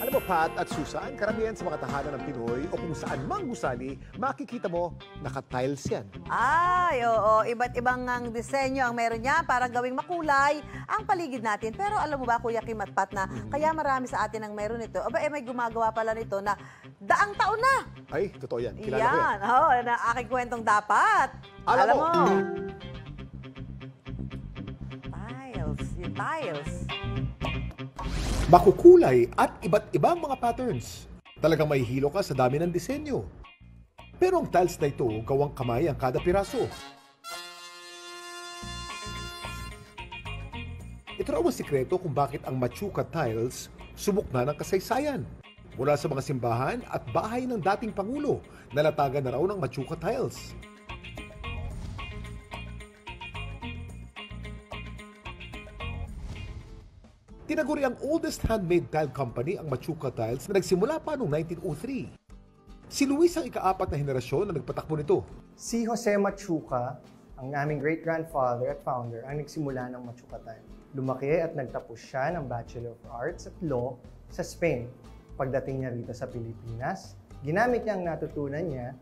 Alam mo, Pat at Susan, karamihan sa mga tahanan ng Pinoy o kung saan mang gusali, makikita mo, naka-tiles yan. Ay, oo. Iba't ibang ang disenyo ang meron niya para gawing makulay ang paligid natin. Pero alam mo ba, Kuya Kim at Pat, na kaya marami sa atin ang meron ito. Aba, may gumagawa pala nito na daang taon na. Ay, totoo yan. Kilala ko yan. Yan, oo, na aking kwentong dapat. Alam mo. Tiles, yung tiles. Makukulay at iba't ibang mga patterns. Talagang mahihilo ka sa dami ng disenyo. Pero ang tiles na ito, gawang kamay ang kada piraso. Ito raw ang sikreto kung bakit ang Machuca tiles subok na ng kasaysayan. Mula sa mga simbahan at bahay ng dating Pangulo, nalatagan na raw ng Machuca tiles. Tinaguri ang oldest handmade tile company ang Machuca Tiles na nagsimula pa noong 1903. Si Luis ang ika-4 na henerasyon na nagpatakbo nito. Si Jose Machuca, ang aming great-grandfather at founder, ang nagsimula ng Machuca Tile. Lumaki at nagtapos siya ng Bachelor of Arts at Law sa Spain. Pagdating niya rito sa Pilipinas, ginamit niya ang natutunan niya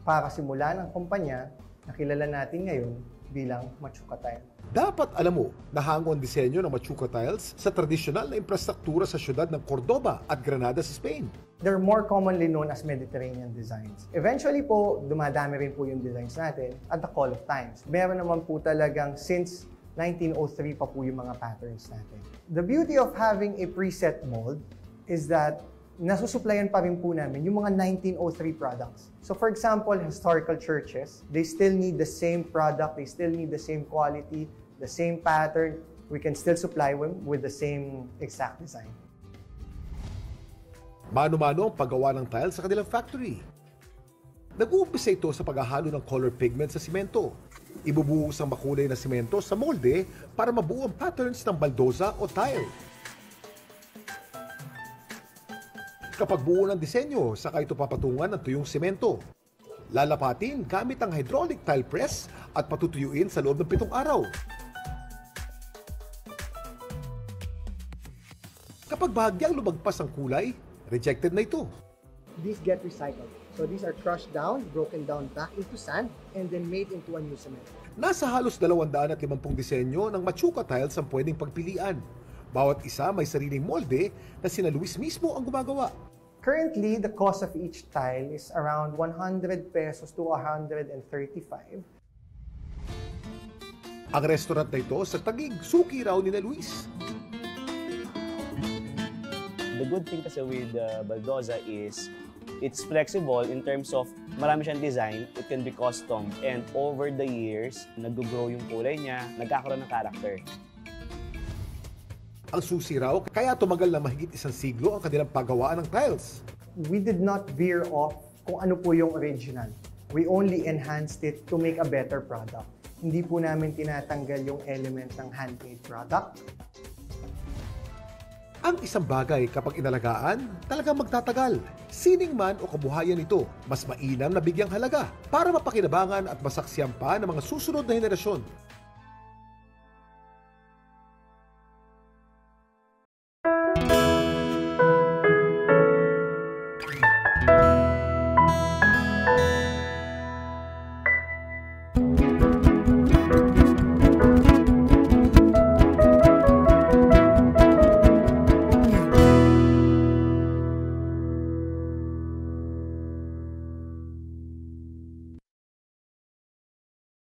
para simulan ang kumpanya na kilala natin ngayon bilang Machuca Tile. Dapat alam mo na hango ang disenyo ng Machuca Tiles sa tradisyonal na infrastruktura sa syudad ng Cordoba at Granada sa Spain. They're more commonly known as Mediterranean designs. Eventually po, dumadami rin po yung designs natin at the call of times. Meron naman po talagang since 1903 pa po yung mga patterns natin. The beauty of having a preset mold is that nasusuplayan pa rin po namin yung mga 1903 products. So for example, historical churches, they still need the same product, they still need the same quality, the same pattern. We can still supply them with the same exact design. Mano-mano ang paggawa ng tiles sa kanilang factory. Nag-uumpisa ito sa paghahalo ng color pigment sa simento. Ibubuhos ang makulay na simento sa molde para mabuo ang patterns ng baldosa o tile. Kapag buo ng disenyo, saka ito papatungan ng tuyong simento. Lalapatin gamit ang hydraulic tile press at patutuyuin sa loob ng 7 araw. Kapag bahagyang lumagpas ang kulay, rejected na ito. These get recycled. So these are crushed down, broken down back into sand, and then made into a new cement. Nasa halos 250 disenyo ng Machuca tiles ang pwedeng pagpilian. Bawat isa may sariling molde na sina Luis mismo ang gumagawa. Currently, the cost of each tile is around 100 pesos to 135. Ang restaurant na ito sa Taguig, suki raw ni Luis. The good thing kasi with Baldosa is it's flexible in terms of marami siyang design, it can be custom, and over the years, nag-grow yung kulay niya, nagkakaroon ng character. Ang susi raw, kaya tumagal na mahigit 1 siglo ang kanilang paggawaan ng tiles. We did not veer off kung ano po yung original. We only enhanced it to make a better product. Hindi po namin tinatanggal yung element ng handmade product. Ang isang bagay kapag inalagaan, talagang magtatagal. Sining man o kabuhayan ito, mas mainam na bigyang halaga para mapakinabangan at masaksiyan pa ng mga susunod na henerasyon.